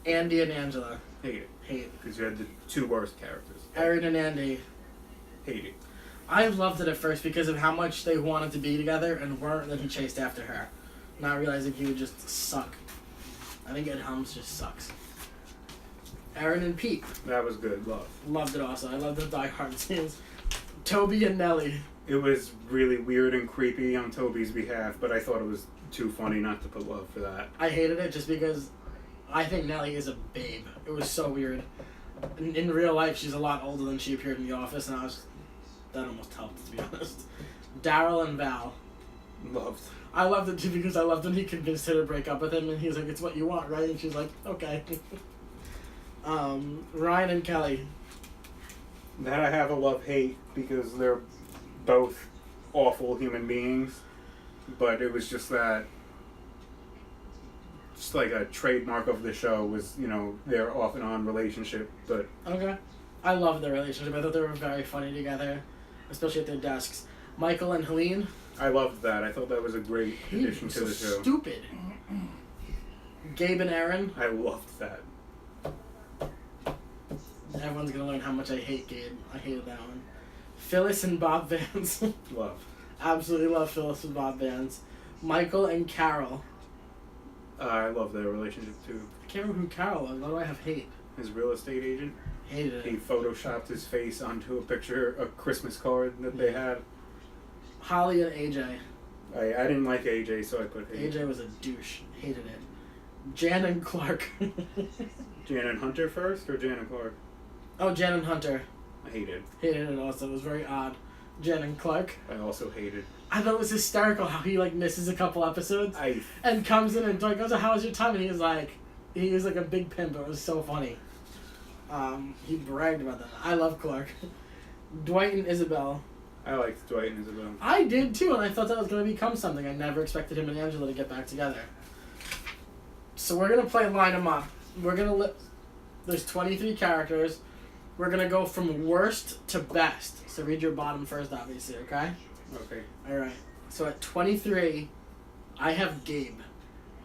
Andy and Angela. Hate it. Hate. Because you had the 2 worst characters. Aaron and Andy. Hate it. I loved it at first because of how much they wanted to be together and weren't, and then he chased after her. Not realizing he would just suck. I think Ed Helms just sucks. Aaron and Pete. That was good. Love. Loved it also. I loved the Die Hard scenes. Toby and Nellie. It was really weird and creepy on Toby's behalf, but I thought it was too funny not to put love for that. I hated it just because I think Nellie is a babe. It was so weird. In real life, she's a lot older than she appeared in The Office, and that almost helped, to be honest. Daryl and Val. Loved. I loved it too because I loved when he convinced her to break up with him, and he's like, it's what you want, right? And she's like, okay. Ryan and Kelly. That I have a love-hate because they're both awful human beings, but it was just that, just like a trademark of the show was, their off and on relationship, but... Okay. I loved their relationship. I thought they were very funny together, especially at their desks. Michael and Helene. I loved that. I thought that was a great addition to the so show. Stupid. Gabe and Aaron. I loved that. Everyone's gonna learn how much I hate Gabe. I hated that one. Phyllis and Bob Vance. Love. Absolutely love Phyllis and Bob Vance. Michael and Carol. I love their relationship too. I can't remember who Carol was. Why do I have hate? His real estate agent. Hated He it. photoshopped his face onto a Christmas card that they had. Holly and AJ. I didn't like AJ, so I put hate. AJ was a douche. Hated it. Jan and Clark. Jan and Hunter first, or Jan and Clark? Oh, Jan and Hunter. I hated. Hated it also. It was very odd. Jan and Clark. I also hated. I thought it was hysterical how he misses a couple episodes I and comes in and goes, "How was your time?" And he was like a big pimp. It was so funny. He bragged about that. I love Clark. Dwight and Isabel. I liked Dwight and Isabel. I did too, and I thought that was going to become something. I never expected him and Angela to get back together. So we're going to play line them up. We're going to there's 23 characters. We're going to go from worst to best. So read your bottom first, obviously, okay? Okay. Alright. So at 23, I have Gabe.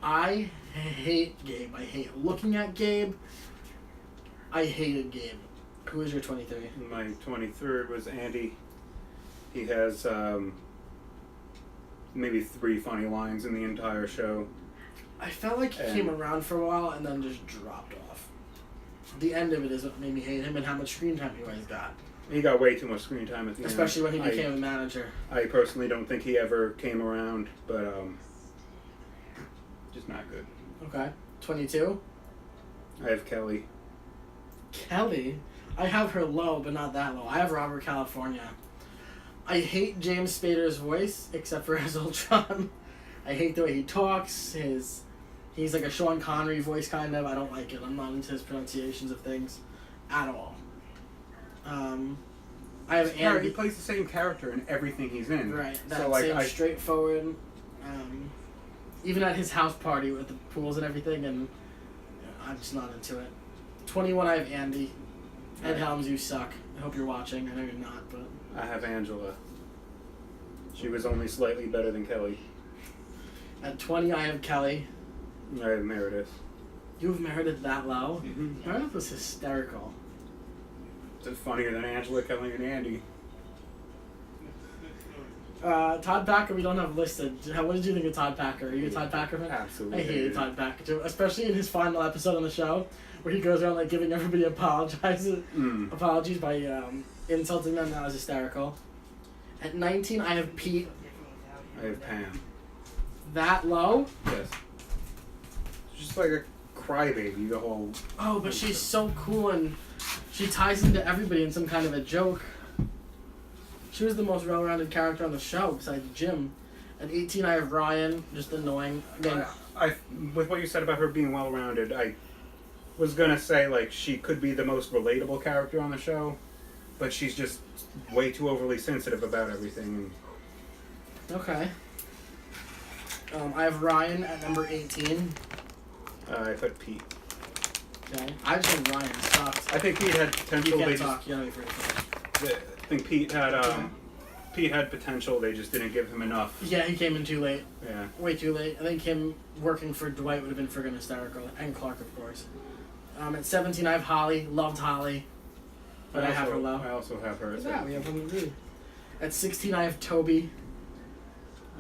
I hate Gabe. I hate looking at Gabe. I hated Gabe. Who is your 23? My 23rd was Andy. He has maybe 3 funny lines in the entire show. I felt like he came around for a while and then just dropped off. The end of it is what made me hate him and how much screen time he always got. He got way too much screen time at the end. Especially when he became a manager. I personally don't think he ever came around, but just not good. Okay. 22? I have Kelly. Kelly? I have her low, but not that low. I have Robert California. I hate James Spader's voice, except for as Ultron. I hate the way he talks. He's like a Sean Connery voice, kind of. I don't like it. I'm not into his pronunciations of things at all. I have Andy. He plays the same character in everything he's in. Right. That so, like, same straightforward. Even at his house party with the pools and everything, and I'm just not into it. 21, I have Andy. Ed Helms, you suck. I hope you're watching. I know you're not, but... I have Angela. She was only slightly better than Kelly. At 20, I have Kelly. I have Meredith. You have Meredith that low? Mm-hmm. Meredith was hysterical. It's funnier than Angela, Kelly, and Andy. Todd Packer, we don't have listed. What did you think of Todd Packer? Are you a Todd Packer fan? Absolutely. I hated Todd Packer too, especially in his final episode on the show, where he goes around like giving everybody apologies by insulting them. That was hysterical. At 19, I have Pete. I have Pam. That low? Yes. She's just like a crybaby the whole... Oh, but she's so cool and she ties into everybody in some kind of a joke. She was the most well-rounded character on the show, besides Jim. At 18, I have Ryan, just annoying. Again, I with what you said about her being well-rounded, I was gonna say, like, she could be the most relatable character on the show, but she's just way too overly sensitive about everything. okay. I have Ryan at number 18. I put Pete. Okay. I just think Ryan sucked. I think Pete had potential. You can't talk. You don't need to I think Pete had potential. They just didn't give him enough. Yeah, he came in too late. Yeah. Way too late. I think him working for Dwight would have been friggin' hysterical. And Clark, of course. At 17, I have Holly. Loved Holly. But I have her low. I also have her. Look at that. We have one to do. At 16, I have Toby.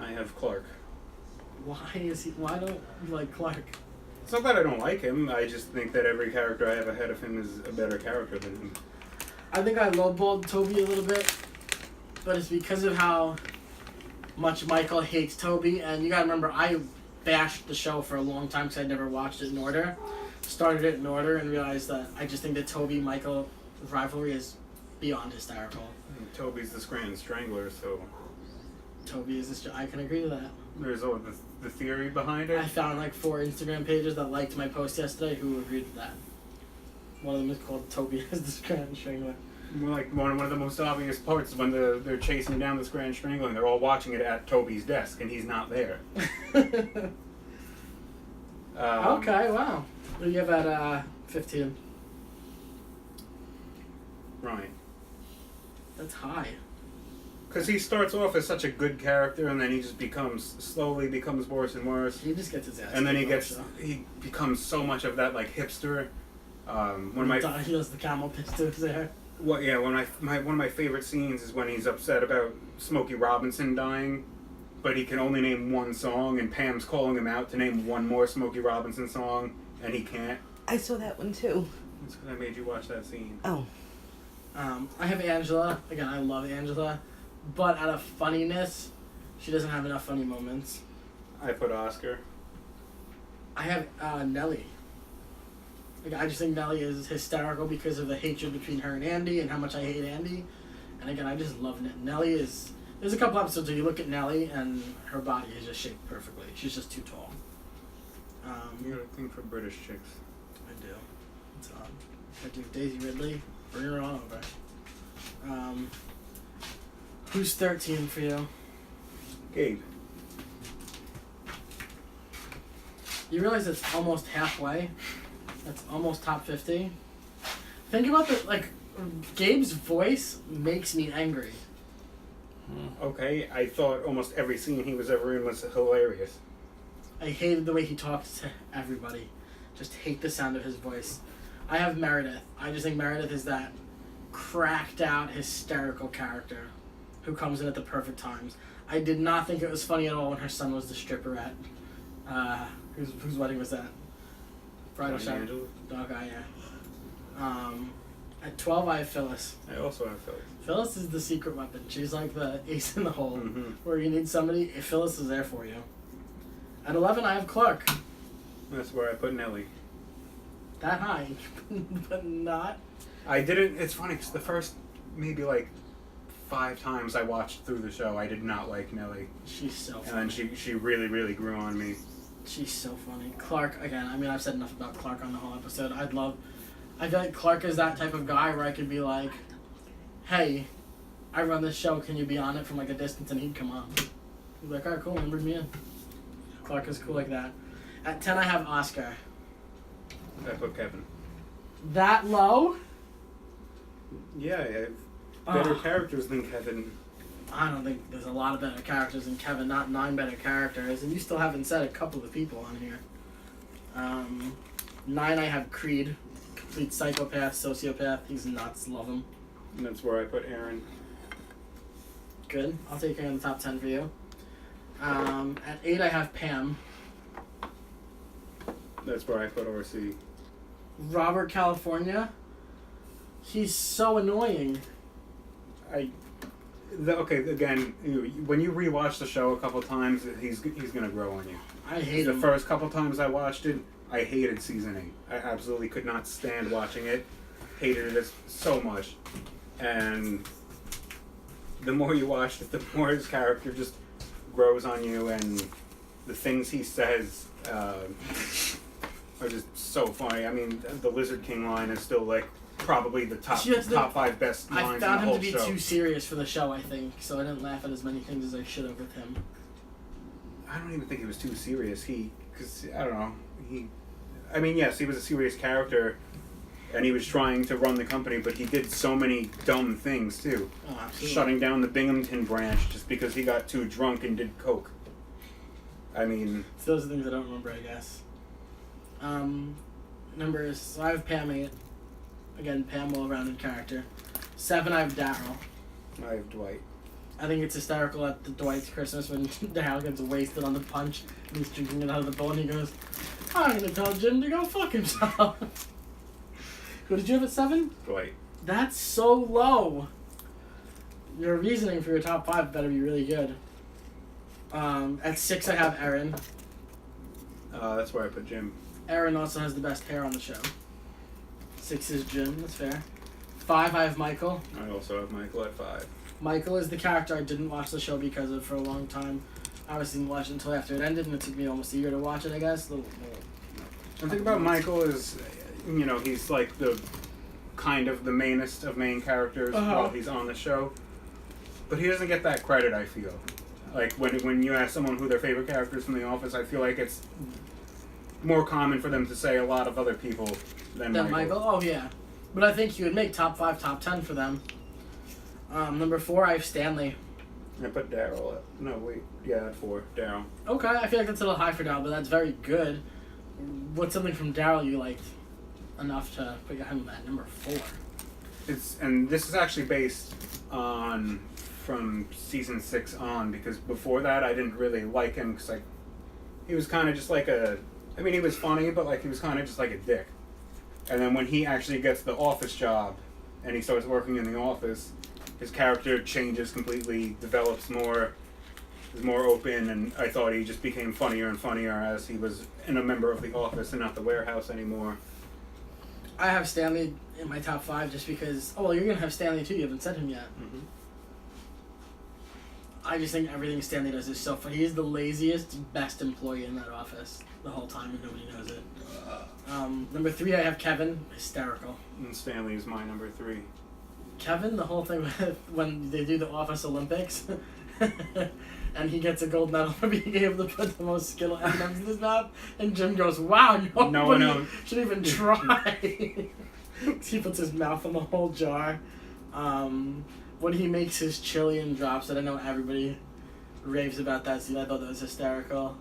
I have Clark. Why don't you like Clark? It's not that I don't like him. I just think that every character I have ahead of him is a better character than him. I think I lowballed Toby a little bit, but it's because of how much Michael hates Toby. And you gotta remember, I bashed the show for a long time because I never watched it in order. Started it in order and realized that I just think the Toby-Michael rivalry is beyond hysterical. And Toby's the Scranton Strangler, so... Toby is this. I can agree to that. There's the theory behind it. I found like 4 Instagram pages that liked my post yesterday who agreed with that. One of them is called Toby as the Scranton Strangler. Like one of the most obvious parts when they're chasing down the Scranton Strangler and they're all watching it at Toby's desk and he's not there. Okay, wow. What do you have at 15? Right. That's high. Because he starts off as such a good character and then he just slowly becomes worse and worse. He just gets his ass. And then he becomes so much of that like hipster. He does the camel piss to his hair. One of my favorite scenes is when he's upset about Smokey Robinson dying, but he can only name one song, and Pam's calling him out to name one more Smokey Robinson song, and he can't. I saw that one too. That's because I made you watch that scene. Oh. I have Angela. Again, I love Angela. But out of funniness, she doesn't have enough funny moments. I put Oscar. I have Nellie. Like, I just think Nellie is hysterical because of the hatred between her and Andy and how much I hate Andy. And again, I just love Nellie is... There's a couple episodes where you look at Nellie and her body is just shaped perfectly. She's just too tall. You got a thing for British chicks. I do. It's I do. Daisy Ridley, bring her on over. Who's 13 for you? Gabe. You realize it's almost halfway? That's almost top 50. Think about Gabe's voice makes me angry. Okay, I thought almost every scene he was ever in was hilarious. I hated the way he talks to everybody. Just hate the sound of his voice. I have Meredith. I just think Meredith is that cracked out, hysterical character who comes in at the perfect times. I did not think it was funny at all when her son was the stripper at whose wedding was that? Bridal shower. Okay, yeah. At 12, I have Phyllis. I also have Phyllis. Phyllis is the secret weapon. She's like the ace in the hole. Mm-hmm. Where you need somebody, Phyllis is there for you. At 11, I have Clark. That's where I put Nellie. That high, but not. I didn't. It's funny because the first maybe 5 times I watched through the show, I did not like Nellie. She's so funny. And then she really, really grew on me. She's so funny. Clark, again, I mean, I've said enough about Clark on the whole episode. I feel like Clark is that type of guy where I could be like, hey, I run this show, can you be on it from a distance? And he'd come on. He'd be like, alright, cool, bring me in. Clark is cool like that. At 10, I have Oscar. I put Kevin. That low? Yeah, I have better characters than Kevin. I don't think there's a lot of better characters than Kevin, not 9 better characters, and you still haven't said a couple of people on here. 9, I have Creed. Complete psychopath, sociopath, he's nuts, love him. And that's where I put Aaron. Good, I'll take her in the top 10 for you. At 8, I have Pam. That's where I put RC. Robert California. He's so annoying. Okay, again, when you rewatch the show a couple times, he's gonna grow on you. I hate The him. first couple times I watched it, I hated season 8. I absolutely could not stand watching it. Hated it so much. And the more you watch it, the more his character just grows on you, and the things he says are just so funny. I mean, the Lizard King line is still probably the top 5 best lines I in the found him whole to be show. too serious for the show, I think, so I didn't laugh at as many things as I should have with him. I don't even think he was too serious. Because I don't know. I mean, yes, he was a serious character, and he was trying to run the company, but he did so many dumb things too. Oh, absolutely. Shutting down the Binghamton branch just because he got too drunk and did coke. I mean, So those are things I don't remember, I guess. Numbers. So I have Pam 8. Again, Pam, well-rounded character. 7, I have Daryl. I have Dwight. I think it's hysterical at the Dwight's Christmas when Daryl gets wasted on the punch and he's drinking it out of the bowl and he goes, I'm gonna tell Jim to go fuck himself. Who did you have at 7? Dwight. That's so low. Your reasoning for your top 5 better be really good. At 6, I have Erin. That's where I put Jim. Erin also has the best hair on the show. 6 is Jim, that's fair. 5, I have Michael. I also have Michael at 5. Michael is the character I didn't watch the show because of for a long time. I obviously didn't watch it until after it ended, and it took me almost a year to watch it, I guess. The thing about Michael is, he's the kind of the mainest of main characters while he's on the show. But he doesn't get that credit, I feel. When you ask someone who their favorite character is from The Office, I feel like it's more common for them to say a lot of other people than Michael. Oh, yeah. But I think he would make top 5, top 10 for them. Number 4, I have Stanley. I put Daryl at... No, wait. Yeah, at 4. Daryl. Okay, I feel like that's a little high for Daryl, but that's very good. What's something from Daryl you liked enough to put him at number 4? And this is actually based on from season 6 on, because before that I didn't really like him because he was kind of just he was funny, but he was kind of just like a dick. And then when he actually gets the office job and he starts working in the office, his character changes completely, develops more, is more open, and I thought he just became funnier and funnier as he was a member of the office and not the warehouse anymore. I have Stanley in my top 5 just because... Oh, well, you're going to have Stanley too. You haven't said him yet. Mm-hmm. I just think everything Stanley does is so funny. He's the laziest, best employee in that office the whole time, and nobody knows it. Number 3, I have Kevin. Hysterical. And Stanley is my number 3. Kevin, the whole thing with when they do the Office Olympics, and he gets a gold medal for being able to put the most Skittle M&Ms in his mouth, and Jim goes, "Wow, No one else should even try." He puts his mouth on the whole jar. When he makes his chili and drops it, I know everybody raves about that scene. I thought that was hysterical.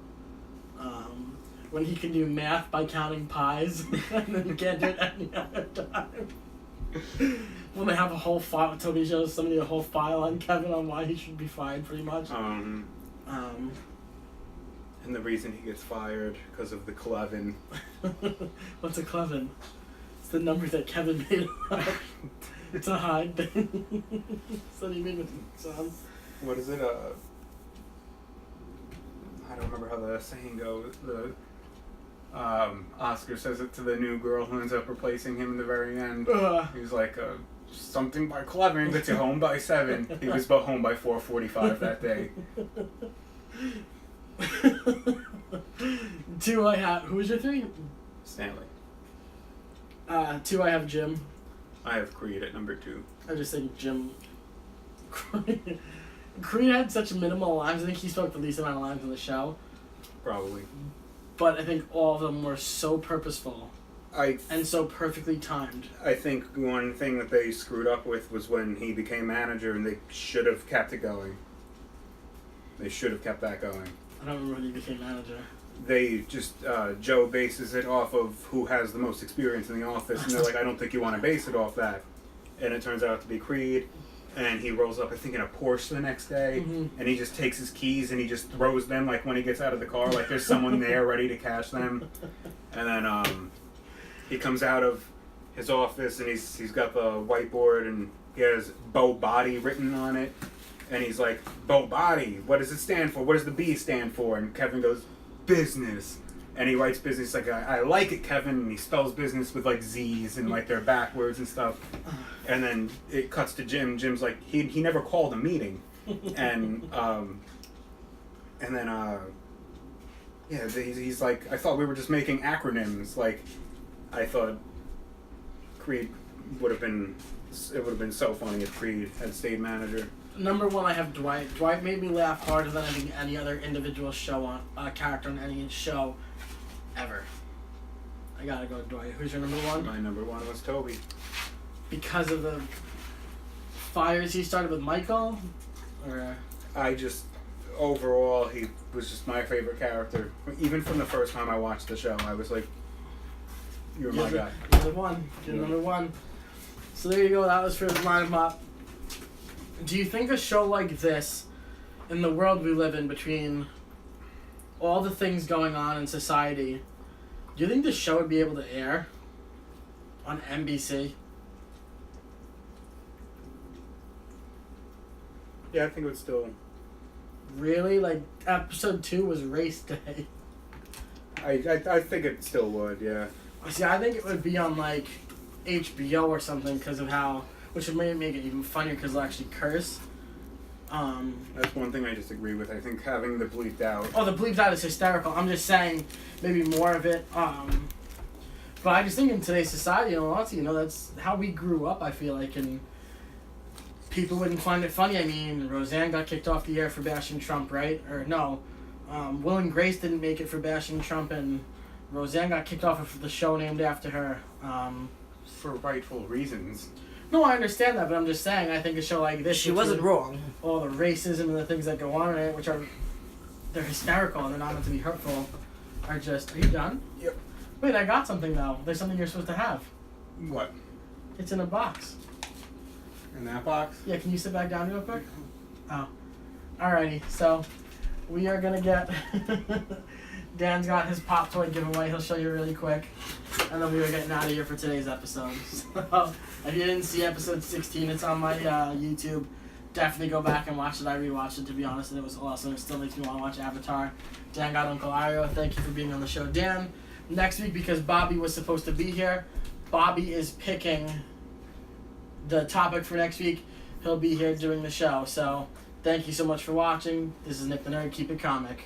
When he can do math by counting pies, and then he can't do it any other time. When they have a whole file, Toby shows somebody a whole file on Kevin on why he should be fired, pretty much. And the reason he gets fired because of the Clevin. What's a Clevin? It's the number that Kevin made up. It's a hide thing. So he made with son. What is it? I don't remember how the saying goes. Oscar says it to the new girl who ends up replacing him in the very end. He's like, something by Clevin gets you home by 7. He was home by 4:45 that day. 2 I have. Who was your 3? Stanley. 2 I have Jim. I have Creed at number 2. I just think Jim. Creed had such minimal lines. I think he spoke the least amount of lines in the show. Probably. But I think all of them were so purposeful. And so perfectly timed. I think one thing that they screwed up with was when he became manager, and they should have kept it going. They should have kept that going. I don't remember when he became manager. They just, Joe bases it off of who has the most experience in the office, and they're like, I don't think you want to base it off that. And it turns out to be Creed, and he rolls up, I think, in a Porsche the next day, and he just takes his keys and he just throws them, like, when he gets out of the car, like there's someone there ready to cash them. And then, he comes out of his office, and he's got the whiteboard, and he has Bo Body written on it. And he's like, Bo Body, what does it stand for? What does the B stand for? And Kevin goes, business. And he writes business like, I like it, Kevin. And he spells business with like Z's and like they're backwards and stuff. And then it cuts to Jim. Jim's like, he never called a meeting. And then yeah, he's like, I thought we were just making acronyms. Like, I thought Creed it would have been so funny if Creed had stayed manager. Number 1, I have Dwight. Dwight made me laugh harder than I think any other individual character on any show ever. I gotta go with Dwight. Who's your number 1? My number 1 was Toby. Because of the fires he started with Michael? Or overall, he was just my favorite character. Even from the first time I watched the show, I was like, you're my guy. You're the one. You're number 1. So there you go. That was for Line 'Em Up. Do you think a show like this, in the world we live in, between all the things going on in society, do you think the show would be able to air on NBC? Yeah, I think it would still... Really? Like, episode 2 was race day. I think it still would, yeah. See, I think it would be on, like, HBO or something because of how... Which would make it even funnier because they'll actually curse. That's one thing I disagree with. I think having the bleeped out... Oh, the bleeped out is hysterical. I'm just saying maybe more of it. But I just think in today's society, honestly, that's how we grew up, I feel like, and people wouldn't find it funny. I mean, Roseanne got kicked off the air for bashing Trump, right? Or no, Will and Grace didn't make it for bashing Trump, and Roseanne got kicked off of the show named after her. For rightful reasons. No, I understand that, but I'm just saying, I think a show like this... She wasn't wrong. All the racism and the things that go on in it, which they're hysterical and they're not meant to be hurtful, are just... Are you done? Yep. Wait, I got something, though. There's something you're supposed to have. What? It's in a box. In that box? Yeah, can you sit back down real quick? Oh. Alrighty, so we are going to get... Dan's got his pop toy giveaway. He'll show you really quick. And then we are getting out of here for today's episode. So, if you didn't see episode 16, it's on my YouTube. Definitely go back and watch it. I rewatched it, to be honest, and it was awesome. It still makes me want to watch Avatar. Dan got Uncle Iro. Thank you for being on the show. Dan, next week, because Bobby was supposed to be here, Bobby is picking the topic for next week. He'll be here doing the show. So, thank you so much for watching. This is Nick the Nerd. Keep it comic.